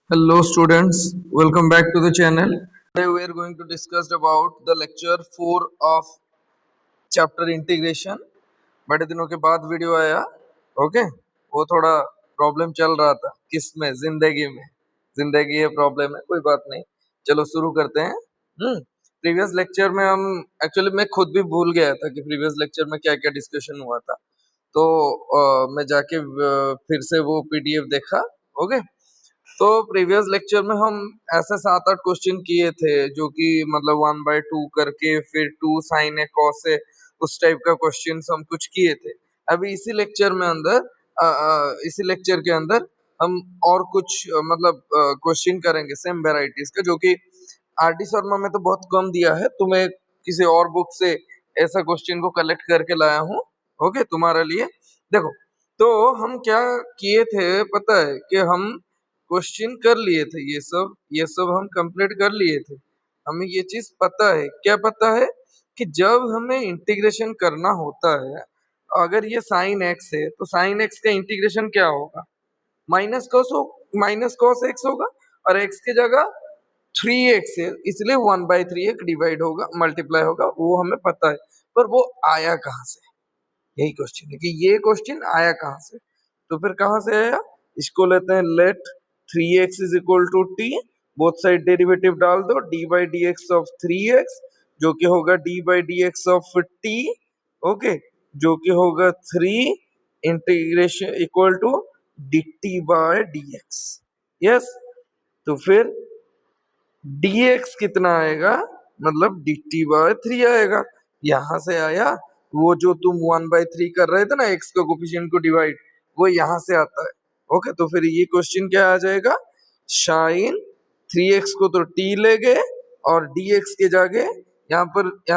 Hello students, welcome back to the channel. Today we are going to discuss about the lecture 4 of chapter integration. बड़े दिनों के बाद video आया। Okay, वो थोड़ा प्रॉब्लम चल रहा था किसमें, जिंदगी है, प्रॉब्लम है, कोई बात नहीं। चलो शुरू करते हैं। प्रीवियस लेक्चर में हम एक्चुअली मैं खुद भी भूल गया था कि प्रीवियस लेक्चर में क्या क्या डिस्कशन हुआ था। तो मैं जाके फिर से वो पीडीएफ देखा। ओके, तो प्रीवियस लेक्चर में हम ऐसे 7-8 क्वेश्चन किए थे जो कि मतलब 1/2 करके फिर 2 साइन है कॉस है, उस टाइप का क्वेश्चन हम कुछ किए थे। अभी इसी लेक्चर के अंदर हम और कुछ मतलब क्वेश्चन करेंगे सेम वेराइटीज का, जो कि आरडी शर्मा में तो बहुत कम दिया है, तो मैं किसी और बुक से ऐसा क्वेश्चन को कलेक्ट करके लाया हूँ। ओके, तुम्हारे लिए देखो। तो हम क्या किए थे पता है कि हम क्वेश्चन कर लिए थे, ये सब हम कंप्लीट कर लिए थे। हमें ये चीज पता है, क्या पता है कि जब हमें इंटीग्रेशन करना होता है, अगर ये साइन एक्स है तो साइन एक्स का इंटीग्रेशन क्या होगा, माइनस कॉस एक्स होगा, और एक्स की जगह 3x है, इसलिए 1/3 एक डिवाइड होगा, मल्टीप्लाई होगा, वो हमें पता है। पर वो आया कहाँ से, यही क्वेश्चन है कि ये क्वेश्चन आया कहाँ से। तो फिर कहाँ से आया, इसको लेते हैं let 3x is equal to t, both side derivative डाल दो, d by d x of 3x जो कि होगा d by d x of t. Okay, जो कि होगा 3 integration equal to d t by d x. Yes, तो फिर dx कितना आएगा, मतलब dt/3 आएगा। यहां से आया, वो जो तुम 1/3 कर रहे थे ना x का कोफिशिएंट को डिवाइड, वो यहां से आता है। ओके, तो फिर ये क्वेश्चन क्या आ जाएगा, साइन 3x को तो t ले गए और dx के जगह यहाँ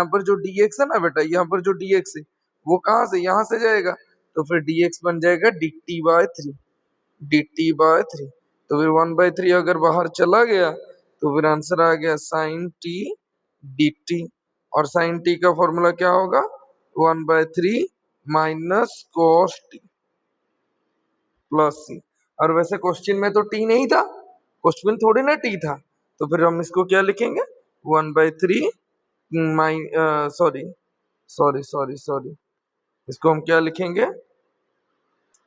पर जो dx है ना बेटा, यहाँ पर जो dx है वो कहाँ से, यहाँ से जाएगा, तो फिर dx बन जाएगा dt/3। तो फिर 1/3 अगर बाहर चला गया तो फिर आंसर आ गया साइन टी डी टी। और साइन टी का फॉर्मूला क्या होगा, 1/3 माइनस कॉस टी प्लस सी। और वैसे क्वेश्चन में तो टी नहीं था, क्वेश्चन थोड़ी ना टी था, तो फिर हम इसको क्या लिखेंगे, 1/3 सॉरी सॉरी सॉरी सॉरी, इसको हम क्या लिखेंगे,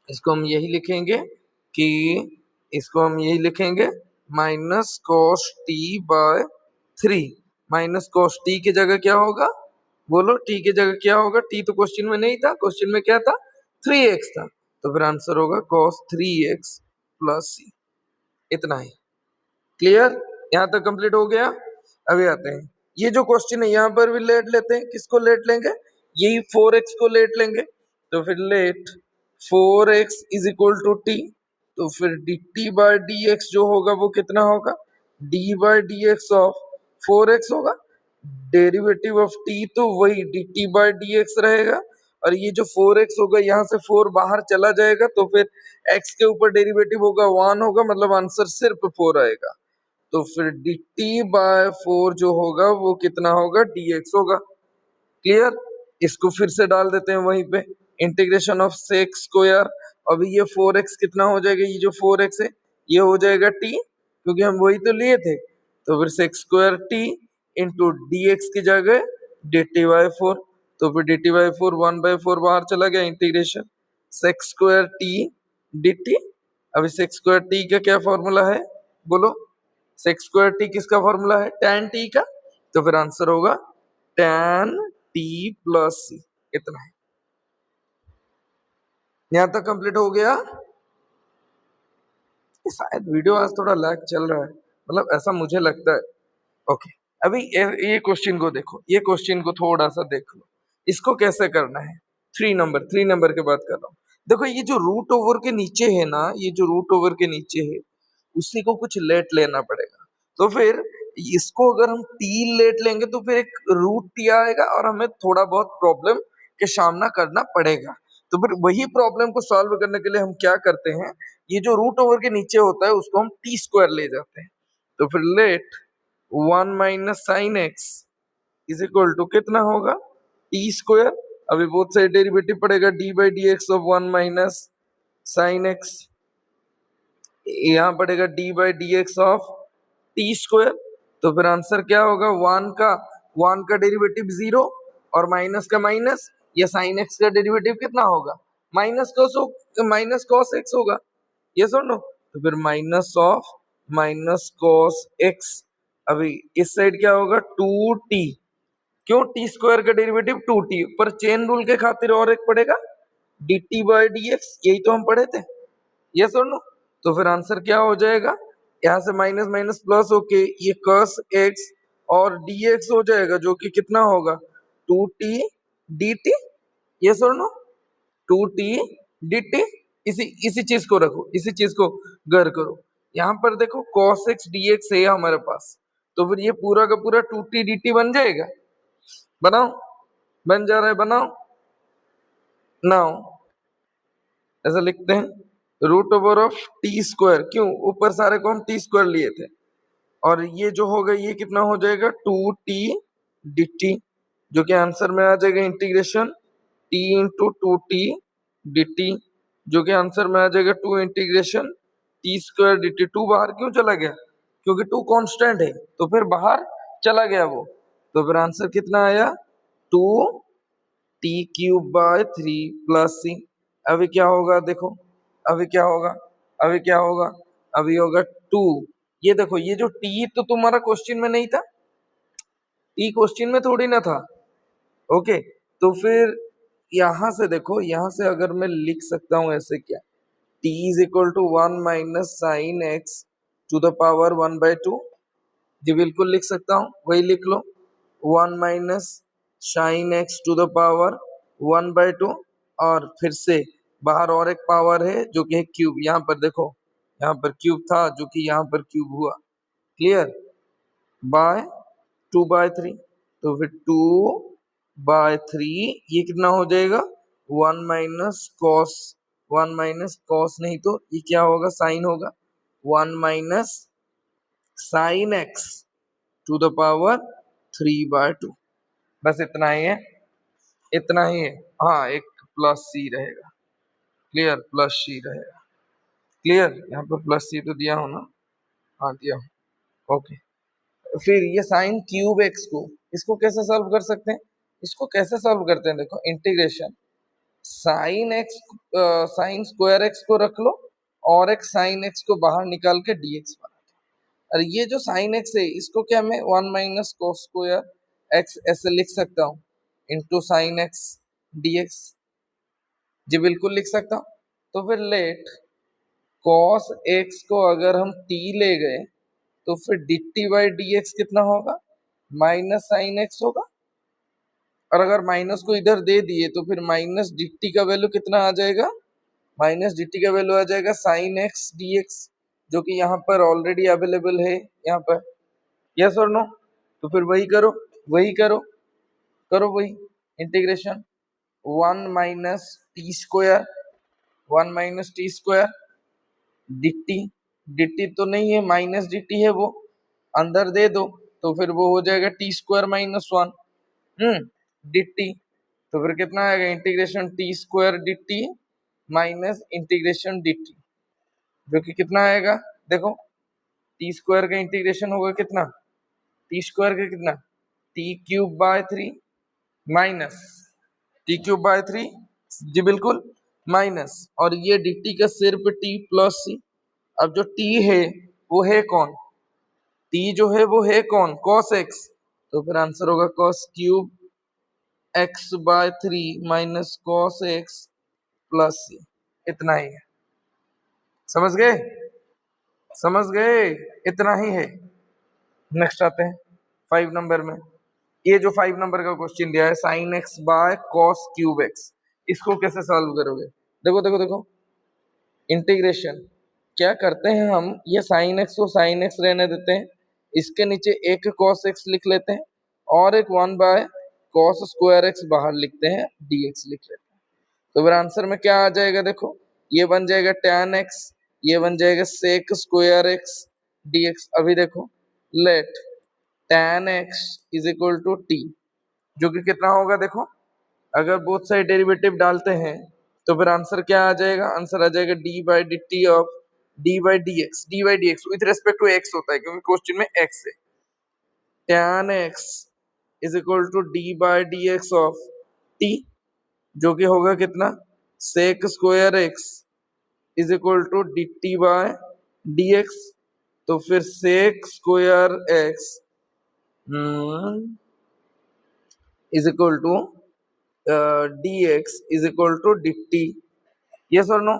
इसको हम यही लिखेंगे कि इसको हम यही लिखेंगे minus cos t by 3। Minus cos t की जगह क्या होगा, बोलो टी की जगह क्या होगा, टी तो क्वेश्चन में नहीं था, क्वेश्चन में क्या था, 3x था, तो फिर आंसर होगा कॉस 3x प्लस सी। इतना ही, क्लियर, यहाँ तक कंप्लीट हो गया। अभी आते हैं, ये जो क्वेश्चन है यहाँ पर भी लेट लेते हैं, किसको लेट लेंगे, यही 4x को लेट लेंगे। तो फिर let 4x is equal to t, तो फिर dt बाय dx जो होगा वो कितना होगा, d by dx of 4x होगा, डेरिवेटिव ऑफ t तो वही dt बाय dx रहेगा, और ये जो 4x होगा यहाँ से 4 बाहर चला जाएगा, तो फिर x के ऊपर डेरिवेटिव होगा 1 होगा, मतलब आंसर सिर्फ 4 आएगा। तो फिर dt/4 जो होगा वो कितना होगा, dx होगा। क्लियर, इसको फिर से डाल देते हैं वहीं पे, इंटीग्रेशन ऑफ सेक्स स्क्वायर। अभी ये 4x कितना हो जाएगा, ये जो 4x है ये हो जाएगा t, क्योंकि हम वही तो लिए थे। तो फिर sex square t into dx की जगह dt/4, तो फिर dt/4 1/4 बाहर चला गया, integration sex square t dt। अभी सेक्स स्क्वायर t का क्या फॉर्मूला है, बोलो, सेक्स स्क्वायर टी किसका फॉर्मूला है, tan टी का, तो फिर आंसर होगा tan टी प्लस सी। इतना है, यहां तक कंप्लीट हो गया। शायद वीडियो आज थोड़ा लैग चल रहा है, मतलब ऐसा मुझे लगता है। ओके, अभी ये क्वेश्चन को देखो, ये क्वेश्चन को थोड़ा सा देख लो, इसको कैसे करना है। 3 नंबर की बात कर रहा हूँ। देखो ये जो रूट ओवर के नीचे है ना, ये जो रूट ओवर के नीचे है उसी को कुछ लेट लेना पड़ेगा। तो फिर इसको अगर हम टी लेट लेंगे तो फिर एक रूट टी आएगा और हमें थोड़ा बहुत प्रॉब्लम के सामना करना पड़ेगा। तो फिर वही प्रॉब्लम को सॉल्व करने के लिए हम क्या करते हैं, ये जो रूट ओवर के नीचे होता है उसको हम टी स्क्वायर ले जाते हैं। तो फिर let 1 minus sine x is equal to कितना होगा, टी स्क्वायर। अभी बोथ साइड डेरिवेटिव पड़ेगा, d by d x of 1 minus sine x यहाँ पड़ेगा d by d x of t square. तो फिर आंसर क्या होगा, वन का डेरिवेटिव 0 और माइनस का माइनस, या साइन एक्स का डेरिवेटिव कितना होगा, माइनस कॉस एक्स होगा, ये सुन लो। तो फिर minus of minus cos x, अभी इस साइड क्या होगा 2t, क्यों टी स्क्वायर का डेरिवेटिव 2t, पर चेन रूल के खातिर और एक पड़ेगा dt बाई डी एक्स, यही तो हम पढ़े थे, ये सुन लो। तो फिर आंसर क्या हो जाएगा, यहाँ से माइनस माइनस प्लस होके ये cos x और dx हो जाएगा, जो कि कितना होगा 2t dt, ये सुन लो 2t dt। इसी इसी चीज को रखो, इसी चीज को घर करो। यहाँ पर देखो cos x dx है हमारे पास, तो फिर ये पूरा का पूरा 2t dt बन जाएगा। बनाओ, बन जा रहा है, बनाओ। नाउ ऐसा लिखते हैं root over of t square, क्यों ऊपर सारे को हम टी स्क्वायर लिए थे, और ये जो होगा ये कितना हो जाएगा 2t dt, जो कि आंसर में आ जाएगा integration t into 2t dt, जो कि आंसर में आ जाएगा 2 इंटीग्रेशन t स्क्वायर dt। 2 बाहर क्यों चला गया, क्योंकि 2 कांस्टेंट है, तो फिर बाहर चला गया वो। तो फिर आंसर कितना आया 2t³ बाय 3 प्लस c। अभी क्या होगा देखो, अभी क्या होगा, अभी क्या होगा, अभी होगा 2। ये देखो, ये जो t तो तुम्हारा क्वेश्चन में नहीं था, t क्वेश्चन में थोड़ी ना था। ओके, तो फिर यहां से देखो, यहां से अगर मैं लिख सकता हूं ऐसे, क्या t is equal to 1 minus sine x to the power 1/2, जी बिल्कुल लिख सकता हूँ, वही लिख लो 1 minus sine x to the power 1/2, और फिर से बाहर और एक पावर है जो कि है क्यूब, यहाँ पर देखो, यहाँ पर क्यूब था जो कि यहाँ पर क्यूब हुआ, क्लियर, बाय 2/3। तो फिर 2/3 ये कितना हो जाएगा 1 माइनस कॉस, 1 माइनस कॉस नहीं तो ये क्या होगा, साइन होगा, 1 minus sine x to the power 3/2। बस इतना ही है, इतना ही है। हाँ, एक प्लस सी रहेगा, क्लियर, प्लस सी रहेगा, क्लियर, यहाँ पर प्लस सी तो दिया हो ना, हाँ दिया हो, ओके। फिर ये साइन क्यूब एक्स को, इसको कैसे सॉल्व कर सकते हैं, इसको कैसे सॉल्व करते हैं, देखो integration sine x, sine square x को रख लो और एक साइन एक्स को बाहर निकाल के dx बना, और ये जो साइन एक्स है इसको क्या मैं 1 माइनस कोस स्क्वायर एक्स ऐसे लिख सकता हूँ इंटू साइन एक्स dx, जी बिल्कुल लिख सकता हूँ। तो फिर लेट cos x को अगर हम t ले गए तो फिर dt बाई dx कितना होगा, माइनस साइन एक्स होगा, और अगर माइनस को इधर दे दिए तो फिर माइनस dt का वैल्यू कितना आ जाएगा, माइनस dt का वैल्यू आ जाएगा साइन एक्स dx, जो कि यहाँ पर ऑलरेडी अवेलेबल है यहाँ पर, यस और नो। तो फिर वही करो, वही करो, करो वही integration 1 minus t square, 1 minus t square dt, dt तो नहीं है, माइनस dt है, वो अंदर दे दो तो फिर वो हो जाएगा टी स्क्वायर माइनस 1 dt। तो फिर कितना आएगा integration T square dt minus integration dt, जो कि कितना आएगा देखो, टी स्क्वायर का इंटीग्रेशन होगा कितना, टी स्क्वायर का कितना t³ बाय 3 माइनस t³/3, जी बिल्कुल माइनस, और ये dt का सिर्फ t प्लस सी। अब जो t है वो है कौन, t जो है वो है कौन, cos x, तो फिर आंसर होगा cos³ x/3 minus cos x plus C, इतना ही है, समझ गए, समझ गए, इतना ही है। नेक्स्ट आते हैं 5 नंबर में, ये जो 5 नंबर का क्वेश्चन दिया है sine x by cos cube x, इसको कैसे सॉल्व करोगे, देखो देखो देखो, इंटीग्रेशन क्या करते हैं हम, ये साइन एक्स को साइन एक्स रहने देते हैं, इसके नीचे एक कॉस एक्स लिख लेते हैं और एक 1 बाय कॉस स्क्वायर एक्स बाहर लिखते हैं, dx लिख लेते हैं। तो फिर आंसर में क्या आ जाएगा देखो, ये बन जाएगा tan x, ये बन जाएगा sec स्क्वायर x dx। अभी देखो let tan x is equal to t, जो कि कितना होगा देखो, अगर बोथ साइड डेरिवेटिव डालते हैं तो फिर आंसर क्या आ जाएगा, आंसर आ जाएगा d by d t of d by d x with respect to x होता है क्योंकि क्वेश्चन में एक्स है। tan x is equal to d by d x of t, जो कि होगा कितना, sec square x is equal to d t by d x. तो फिर sec square x is equal to d x is equal to d t, yes और no.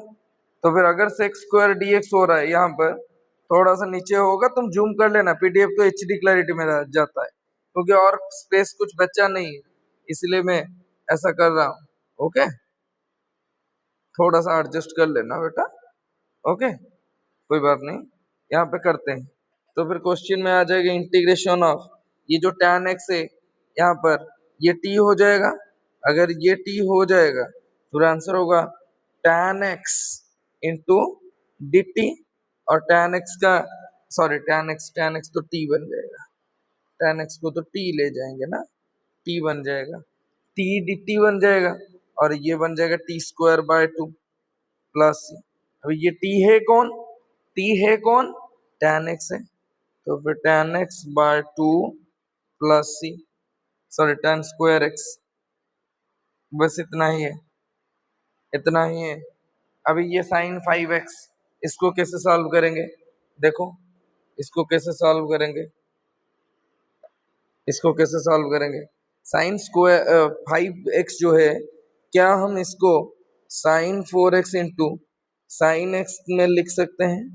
तो फिर अगर सेक स्क्वायर डी एक्स हो रहा है यहाँ पर, थोड़ा सा नीचे होगा, तुम जूम कर लेना, पीडीएफ तो एचडी क्लैरिटी में जाता है क्योंकि और स्पेस कुछ बचा नहीं है, इसलिए मैं ऐसा कर रहा हूँ। ओके, थोड़ा सा एडजस्ट कर लेना बेटा। ओके, कोई बात नहीं, यहाँ पे करते हैं। तो फिर क्वेश्चन में आ जाएगा इंटीग्रेशन ऑफ ये जो tan x है यहाँ पर, ये t हो जाएगा। अगर ये t हो जाएगा तो आंसर होगा tan x into d T, और tan x का सॉरी tan x तो t बन जाएगा, tan x को तो t ले जाएंगे ना, t बन जाएगा, t डी टी बन जाएगा, और ये बन जाएगा टी स्क्वायर बाय 2 प्लस। अभी ये t है कौन, t है कौन, tan x है, तो फिर tan x बाय 2 प्लस सी, सॉरी tan स्क्वायर x, बस इतना ही है, इतना ही है। अभी ये साइन 5x, इसको कैसे सॉल्व करेंगे, देखो इसको कैसे सॉल्व करेंगे, इसको कैसे सॉल्व करेंगे। साइन स्क्वायर 5x जो है, क्या हम इसको sign 4x into sine x में लिख सकते हैं,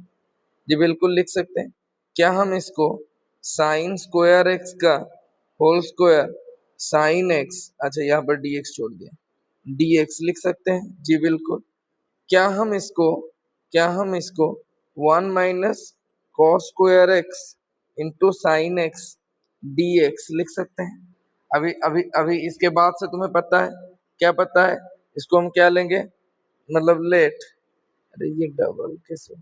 जी बिल्कुल लिख सकते हैं। क्या हम इसको साइन स्क्वायर x का होल स्क्वायर साइन x, अच्छा यहाँ पर dx छोड़ दिया, dx लिख सकते हैं, जी बिल्कुल। क्या हम इसको 1 minus cos square x into sine x dx लिख सकते हैं। अभी अभी अभी इसके बाद से तुम्हें पता है, क्या पता है, इसको हम क्या लेंगे, मतलब लेट, अरे ये डबल कैसे,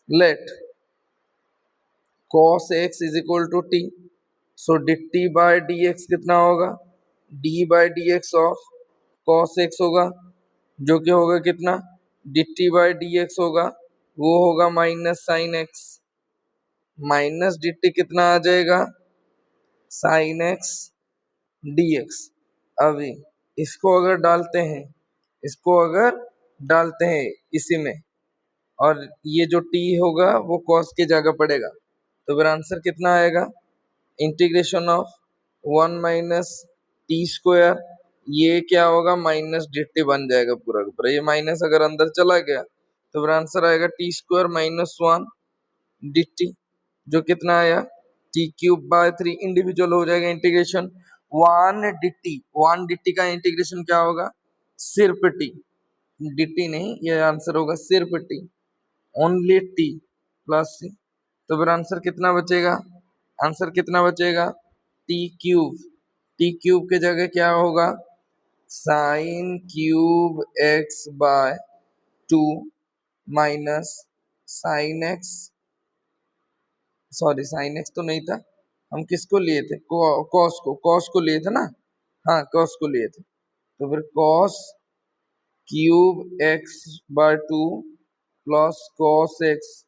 let cos x is equal to t, so d t by d x कितना होगा, d by d x of cos x होगा, जो कि होगा कितना, d t by d x होगा, वो होगा minus sine x, minus d t कितना आ जाएगा, साइन एक्स डी एक्स। अभी इसको अगर डालते हैं, इसको अगर डालते हैं इसी में, और ये जो t होगा वो cos की जगह पड़ेगा, तो फिर आंसर कितना आएगा, integration of 1 minus t square, ये क्या होगा, माइनस डी टी बन जाएगा पूरा का पूरा, ये माइनस अगर अंदर चला गया तो फिर आंसर आएगा T square minus 1 D T, जो कितना आया, टी क्यूब बाय 3, इंडिविजुअल हो जाएगा इंटीग्रेशन 1 डी टी का इंटीग्रेशन क्या होगा, सिर्फ टी, डी टी नहीं, ये आंसर होगा सिर्फ T, only T plus C. तो फिर आंसर कितना बचेगा, आंसर कितना बचेगा, टी क्यूब के जगह क्या होगा, sine cube x by 2 minus sine x, sorry sine x तो नहीं था, हम किसको लिए थे, कॉस को लिए थे ना, हाँ कॉस को लिए थे, तो फिर cos cube x by 2 plus cos x,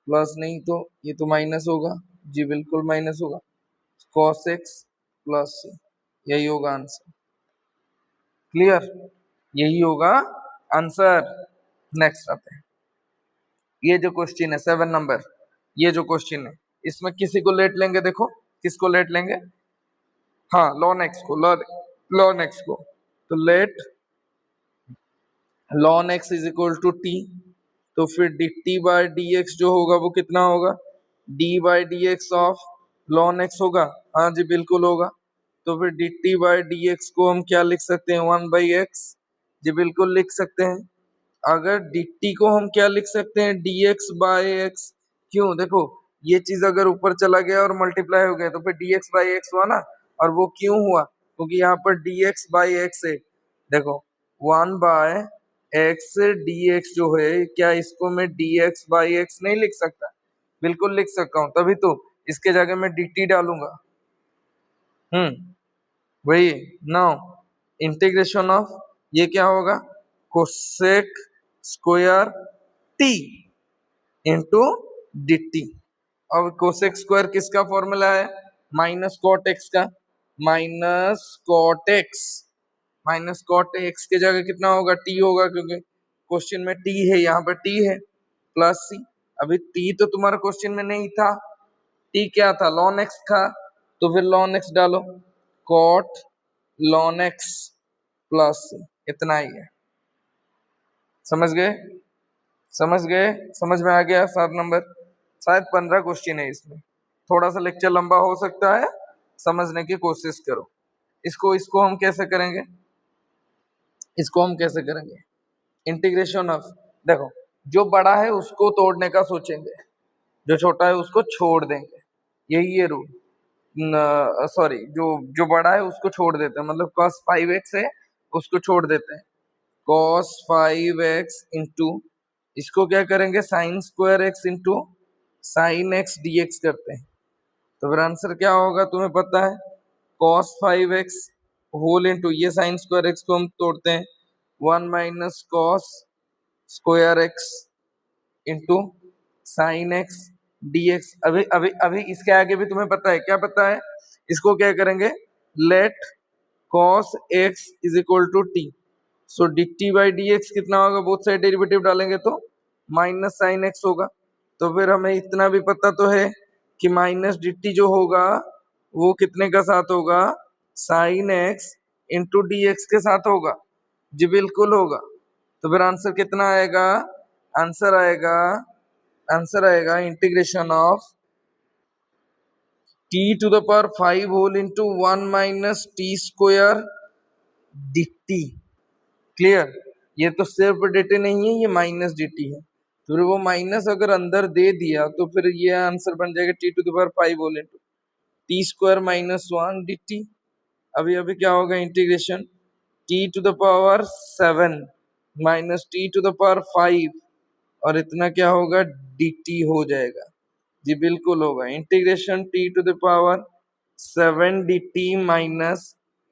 plus नहीं तो ये तो माइनस होगा, जी बिल्कुल माइनस होगा, cos x प्लस यही होगा आंसर, क्लियर, यही होगा आंसर। नेक्स्ट आते हैं, ये जो क्वेश्चन है 7 नंबर, ये जो क्वेश्चन है इसमें किसी को लेट लेंगे, देखो किसको लेट लेंगे, हाँ ln x को, ln x को, तो let ln x is equal to t, तो फिर d t by d x जो होगा वो कितना होगा, d by d x of ln x होगा, हाँ जी बिल्कुल होगा। तो फिर d t by d x को हम क्या लिख सकते हैं, 1 बाई एक्स, जी बिल्कुल लिख सकते हैं। अगर डी टी को हम क्या लिख सकते हैं, डी एक्स बाई एक्स, क्यों, देखो ये चीज अगर ऊपर चला गया और मल्टीप्लाई हो गया तो फिर डी एक्स बाई एक्स हुआ ना, और वो क्यों हुआ, क्योंकि यहाँ पर डी एक्स बाई एक्स है, देखो 1 बाय एक्स डी एक्स जो है, क्या इसको मैं डी एक्स बाई एक्स नहीं लिख सकता, बिल्कुल लिख सकता हूँ, तभी तो इसके जगह मैं डी टी डालूंगा, वही। नाउ इंटीग्रेशन ऑफ ये क्या होगा, cosec square t into d t. अब कोसेक स्क्वायर किसका फॉर्मूला है? माइनस कॉट एक्स का। Minus cot x, minus cot x की जगह कितना होगा? टी होगा, क्योंकि क्वेश्चन में टी है, यहाँ पर टी है, प्लस सी। अभी टी तो तुम्हारा क्वेश्चन में नहीं था, टी क्या था? लॉन एक्स था, तो फिर लॉन एक्स डालो, cot lawn x plus C, इतना ही है। समझ गए? समझ गए? समझ में आ गया? 7 नंबर, शायद 15 क्वेश्चन है इसमें, थोड़ा सा लेक्चर लंबा हो सकता है, समझने की कोशिश करो। इसको इसको हम कैसे करेंगे? इसको हम कैसे करेंगे? इंटीग्रेशन ऑफ, देखो जो बड़ा है उसको तोड़ने का सोचेंगे, जो छोटा है उसको छोड़ देंगे, यही है रूल। सॉरी, जो जो बड़ा है उसको छोड़ देते हैं, मतलब cos 5x है उसको छोड़ देते हैं, cos 5x इंटू इसको क्या करेंगे? Sine square x into sine x dx करते हैं। तो फिर आंसर क्या होगा तुम्हें पता है? cos 5x होल इंटू ये साइन स्क्वायर एक्स को हम तोड़ते हैं, 1 minus cos square x into sine x dx। अभी अभी अभी इसके आगे भी तुम्हें पता है, क्या पता है? इसको क्या करेंगे? Let cos x is equal to t, so d t by d x कितना होगा? बोथ साइड डेरिवेटिव डालेंगे तो माइनस साइन एक्स होगा। तो फिर हमें इतना भी पता तो है कि माइनस डी टी जो होगा वो कितने का साथ होगा? Sine x into D x के साथ होगा। जी बिल्कुल होगा। तो फिर आंसर कितना आएगा? आंसर आएगा, आंसर आएगा integration of T to the power 5 whole into 1 minus t square d t. Clear? ये तो सिर्फ dt नहीं है, ये माइनस dt है, तो फिर वो माइनस अगर अंदर दे दिया तो फिर ये आंसर बन जाएगा T to the power 5 whole into t square minus 1 dt। अभी अभी क्या होगा? Integration T to the power 7 minus T to the power 5, और इतना क्या होगा? dt हो जाएगा। जी बिल्कुल होगा। Integration T to the power 7 dt minus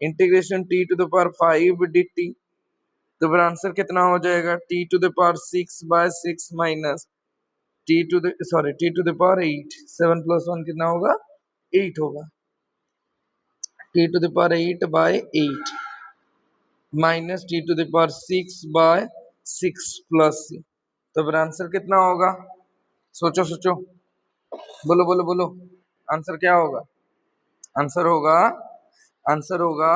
integration T to the power 5 dt। तो फिर आंसर कितना हो जाएगा? T to the power 6 by 6 minus T to the T to the power 8, 7 plus 1 कितना होगा? 8 होगा। T to the power 8 by 8 minus T to the power 6 by 6 plus C. तो फिर आंसर कितना होगा? सोचो सोचो, बोलो बोलो बोलो, आंसर क्या होगा? आंसर होगा, आंसर होगा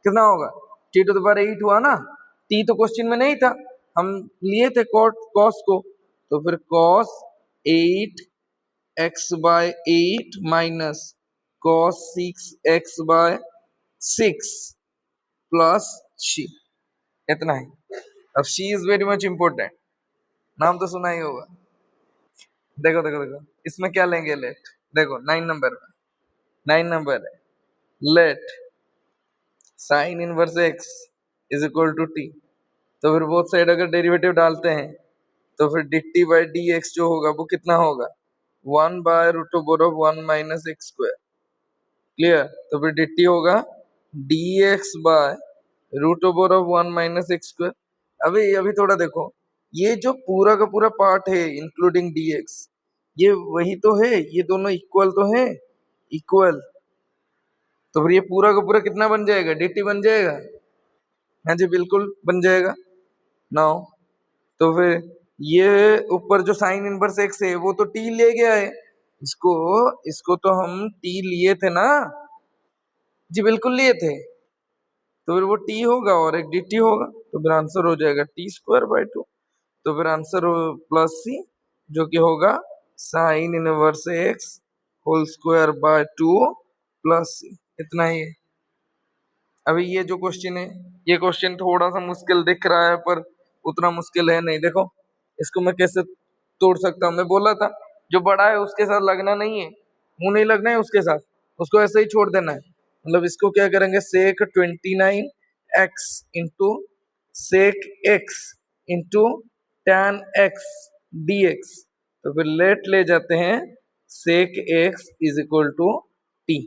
कितना होगा? टी टू द पावर 8 हुआ ना, टी तो क्वेश्चन में नहीं था, हम लिए थे कॉस को, तो फिर cos 8 x by 8 minus cos 6 x by 6 plus C, इतना ही। अब C is very much important, नाम तो सुना ही होगा। देखो देखो देखो, इसमें क्या लेंगे? लेट, देखो 9 नंबर में, 9 नंबर है, let sine inverse x is equal to t. तो फिर बोथ साइड अगर डेरिवेटिव डालते हैं तो फिर d t by d x जो होगा वो कितना होगा? 1 by root over of 1 minus x square. Clear? तो फिर डी टी होगा d x by root over of 1 minus x square. अभी अभी थोड़ा देखो, ये जो पूरा का पूरा पार्ट है इंक्लूडिंग डी एक्स, ये वही तो है, ये दोनों इक्वल तो है, इक्वल। तो फिर ये पूरा का पूरा कितना बन जाएगा? डी टी बन जाएगा। हाँ जी बिल्कुल बन जाएगा। नाउ तो फिर ये ऊपर जो साइन इनवर्स एक्स है वो तो टी ले गया है, इसको इसको तो हम टी लिए थे ना। जी बिल्कुल लिए थे। तो फिर वो टी होगा और एक डी टी होगा, तो फिर आंसर हो जाएगा टी स्क्वायर बाय 2। तो फिर आंसर हो प्लस सी, जो कि होगा sine inverse x whole square by 2 plus C, इतना ही है। अभी ये जो क्वेश्चन है, ये क्वेश्चन थोड़ा सा मुश्किल दिख रहा है पर उतना मुश्किल है नहीं। देखो इसको मैं कैसे तोड़ सकता हूँ? मैं बोला था जो बड़ा है उसके साथ लगना नहीं है, मुंह नहीं लगना है उसके साथ, उसको ऐसे ही छोड़ देना है। मतलब इसको क्या करेंगे? Sec 29 x into sec x into tan x d x. तो फिर लेट ले जाते हैं sec x is equal to t.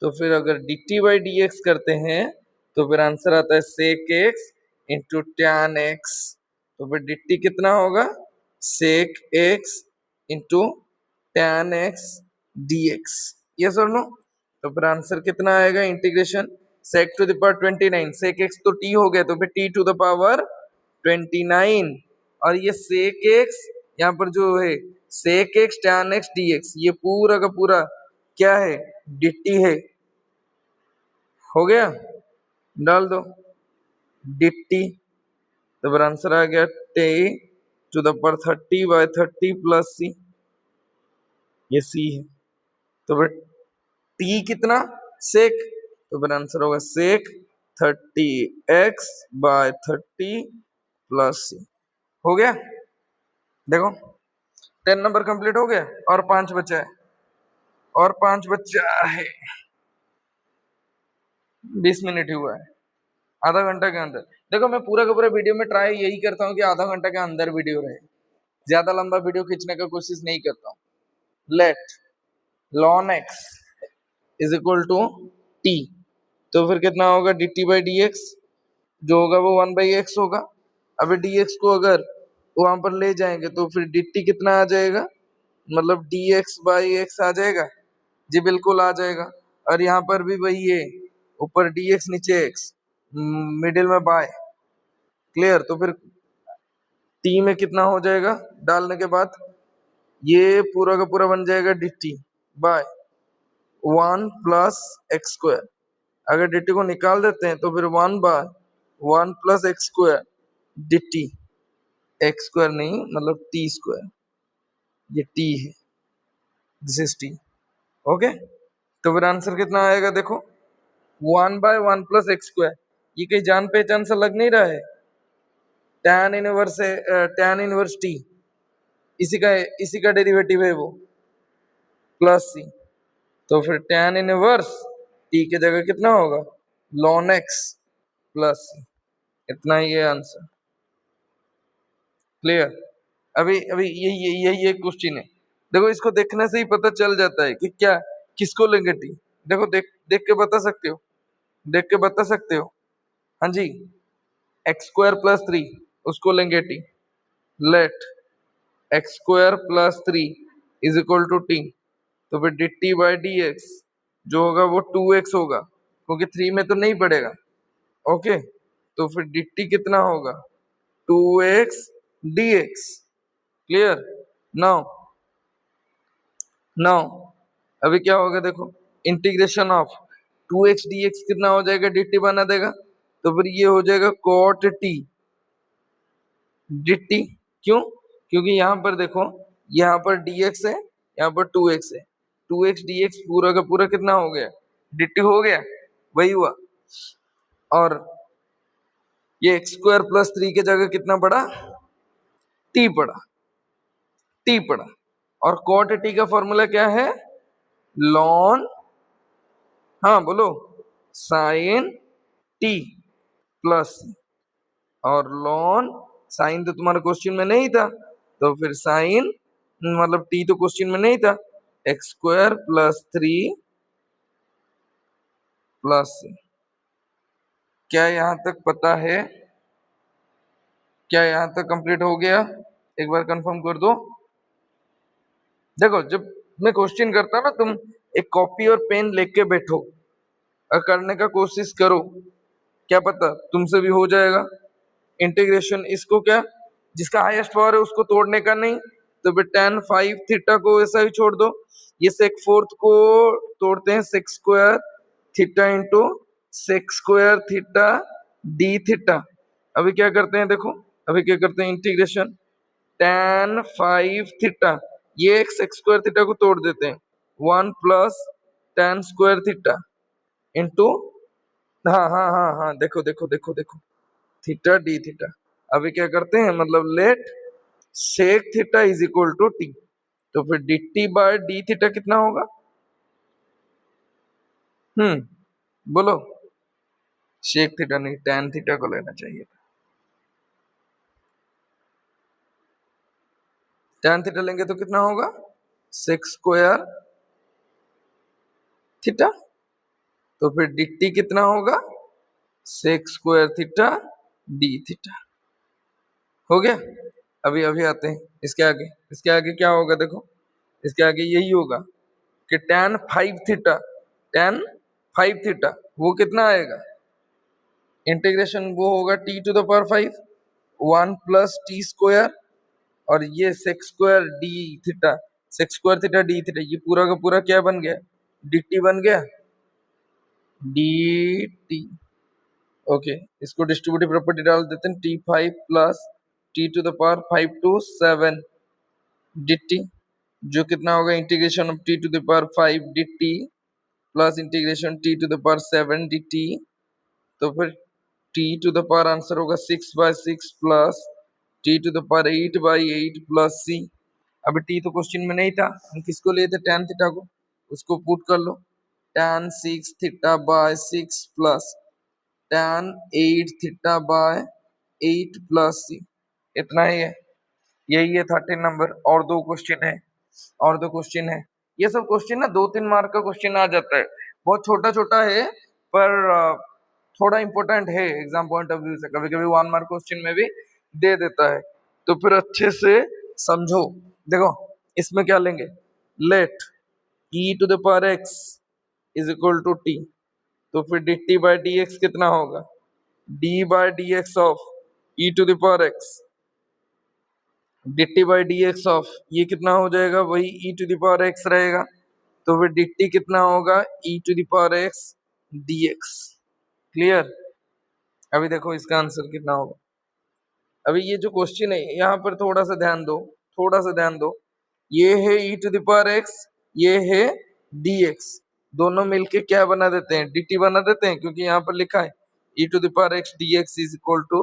तो फिर अगर d t by d x करते हैं तो फिर आंसर आता है sec x into tan x. तो फिर dt कितना होगा, sec x into tan x dx, yes और नो। तो फिर आंसर कितना आएगा, integration sec to the power 29, sec x तो t हो गया, तो फिर t टू द पावर 29, और ये sec x यहाँ पर जो है sec x tan x dx, ये पूरा का पूरा क्या है, dt है। हो गया, डाल दो dt, तो फिर आंसर आ गया t to the power 30/30 plus c, ये c है। तो फिर t कितना, sec, तो फिर आंसर होगा sec 30x/30 प्लस c। हो गया, देखो 10 नंबर कंप्लीट हो गया, और 5 बचा है, और 5 बचा है, 20 मिनट ही हुआ है, आधा घंटा के अंदर। देखो मैं पूरा का पूरा वीडियो में ट्राई यही करता हूँ कि आधा घंटा के अंदर वीडियो रहे, ज्यादा लंबा वीडियो खींचने का कोशिश नहीं करता हूँ। Let ln x is equal to t, तो फिर कितना होगा, dt/dx, जो होगा वो 1/x होगा। अभी dx को अगर वहां पर ले जाएंगे तो फिर dt कितना आ जाएगा, मतलब dx/x आ जाएगा, जी बिल्कुल आ जाएगा। और यहाँ पर भी वही है, ऊपर dx नीचे x, मिडिल में बाय, क्लियर। तो फिर t में कितना हो जाएगा डालने के बाद, ये पूरा का पूरा बन जाएगा dt by 1 plus x square. अगर dt को निकाल देते हैं तो फिर 1/1 plus x square dt, x square नहीं मतलब t स्क्वायर, ये t है, दिस इज t। ओके, तो फिर आंसर कितना आएगा, देखो 1/1 प्लस एक्स स्क्वायर, ये कहीं जान पहचान सा लग नहीं रहा है, tan इनवर्स है, tan इनवर्स t, इसी का डेरिवेटिव है वो, प्लस c। तो फिर tan इनवर्स t की जगह कितना होगा, ln x प्लस c, इतना ही है आंसर, क्लियर। अभी अभी यही एक क्वेश्चन है, देखो इसको देखने से ही पता चल जाता है कि क्या किसको लेंगे टी। देखो देख देख के बता सकते हो, देख के बता सकते हो, हाँ जी, x² + 3 उसको लेंगे t. Let x² + 3 is equal to t, तो फिर dt/dx जो होगा वो 2x होगा, क्योंकि 3 में तो नहीं पड़ेगा। ओके, तो फिर dt कितना होगा, 2x dx, clear. Now now अभी क्या होगा, देखो इंटीग्रेशन ऑफ 2x dx कितना हो जाएगा, dt बना देगा, तो फिर ये हो जाएगा cot t dt। क्यों, क्योंकि यहाँ पर देखो, यहाँ पर dx है, यहाँ पर 2x है, 2x dx पूरा का पूरा कितना हो गया, dt हो गया, वही हुआ। और ये x² + 3 की जगह कितना पड़ा, t पड़ा, t पड़ा। और cot t का फॉर्मूला क्या है, ln, हाँ बोलो, sin t प्लस, और ln साइन तो तुम्हारे क्वेश्चन में नहीं था, तो फिर साइन मतलब t तो क्वेश्चन में नहीं था, x² + 3 प्लस। क्या यहाँ तक पता है, क्या यहाँ तक कंप्लीट हो गया, एक बार कंफर्म कर दो। देखो जब मैं क्वेश्चन करता ना, तुम एक कॉपी और पेन लेके बैठो और करने का कोशिश करो, क्या पता तुमसे भी हो जाएगा। इंटीग्रेशन इसको क्या, जिसका हाईएस्ट पावर है उसको तोड़ने का नहीं, तो फिर tan 5 थीटा को ऐसा ही छोड़ दो। ये sec 4 को तोड़ते हैं sec² theta into sec² theta d theta. अभी क्या करते हैं, देखो अभी क्या करते हैं, इंटीग्रेशन tan 5 थीटा, ये sec² थीटा को तोड़ देते हैं, 1 प्लस tan² थीटा इंटू, हाँ हाँ हाँ हाँ, देखो देखो देखो देखो, थीटा d थीटा। अभी क्या करते हैं, मतलब let sec theta is equal to t, तो फिर dt/d थीटा कितना होगा, बोलो, sec थीटा नहीं, tan थीटा को लेना चाहिए था। tan थीटा लेंगे तो कितना होगा, sec² थीटा, तो फिर dt कितना होगा, sec² थीटा d थीटा। हो गया। अभी अभी आते हैं इसके आगे क्या होगा देखो, इसके आगे यही होगा कि tan 5 थीटा, tan 5 थीटा वो कितना आएगा, इंटीग्रेशन वो होगा t to the power 5 1 plus t square और ये sec square d theta, sec square theta d theta, ये पूरा का पूरा क्या बन गया, dt बन गया, dt। ओके, इसको डिस्ट्रीब्यूटिव प्रॉपर्टी डाल देते हैं, t5 plus T to the power 5 to 7 dt, जो कितना होगा integration of T to the power 5 dt plus integration T to the power 7 dt। तो फिर T to the power answer होगा 6/6 plus T to the power 8/8 plus C. अभी T तो question में नहीं था, हम किसको लिए थे, tan थीटा को, उसको पुट कर लो, tan 6 theta by 6 plus tan 8 theta by 8 plus C, इतना ही है, यही है 13 नंबर। और दो क्वेश्चन है, और दो क्वेश्चन है, ये सब क्वेश्चन ना 2-3 मार्क का क्वेश्चन आ जाता है, बहुत छोटा छोटा है पर थोड़ा इंपॉर्टेंट है एग्जाम पॉइंट ऑफ व्यू से, कभी कभी 1 मार्क क्वेश्चन में भी दे देता है, तो फिर अच्छे से समझो। देखो इसमें क्या लेंगे, let e to the power x is equal to t, तो फिर dt बाय dx कितना होगा, d by dx of e to the power x, dt by dx of ये कितना हो जाएगा, वही e to the power x रहेगा, तो फिर dt कितना होगा, e to the power x dx। Clear. अभी देखो इसका आंसर कितना होगा। अभी ये जो क्वेश्चन है यहाँ पर थोड़ा सा ध्यान दो, थोड़ा सा ध्यान दो, ये है e to the power x, ये है dx, दोनों मिलके क्या बना देते हैं, dt बना देते हैं, क्योंकि यहाँ पर लिखा है e to the power x dx is equal to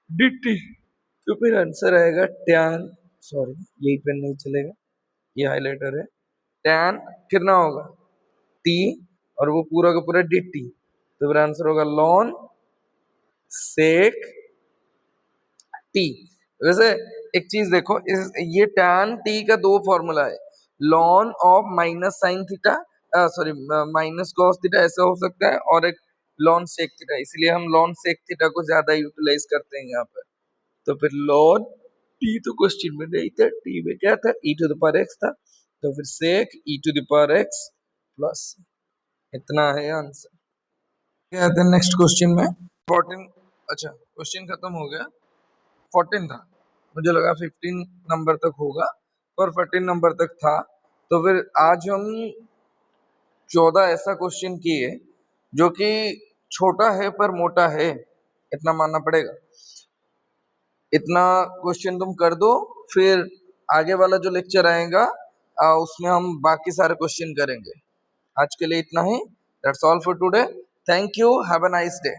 dt। तो फिर आंसर आएगा tan, सॉरी यही पेन नहीं चलेगा, ये हाईलाइटर है, tan कितना होगा t और वो पूरा का पूरा dt, तो फिर आंसर होगा ln sec t। वैसे एक चीज देखो, ये tan t का दो फॉर्मूला है, ln of minus sine theta, sorry minus cos theta ऐसा हो सकता है, और एक ln sec थीटा, इसलिए हम ln sec थीटा को ज्यादा यूटिलाइज करते हैं यहाँ पर। तो फिर ln t तो क्वेश्चन में नहीं था, t में क्या था, e to the power x था, तो फिर sec e to the power x plus, इतना है आंसर। क्या आता है नेक्स्ट क्वेश्चन में, 14, अच्छा क्वेश्चन खत्म हो गया, 14 था, मुझे लगा 15 नंबर तक होगा, पर 14 नंबर तक था। तो फिर आज हम 14 ऐसा क्वेश्चन किए जो कि छोटा है पर मोटा है, इतना मानना पड़ेगा। इतना क्वेश्चन तुम कर दो, फिर आगे वाला जो लेक्चर आएगा उसमें हम बाकी सारे क्वेश्चन करेंगे। आज के लिए इतना ही, that's all for today, thank you, have a nice day.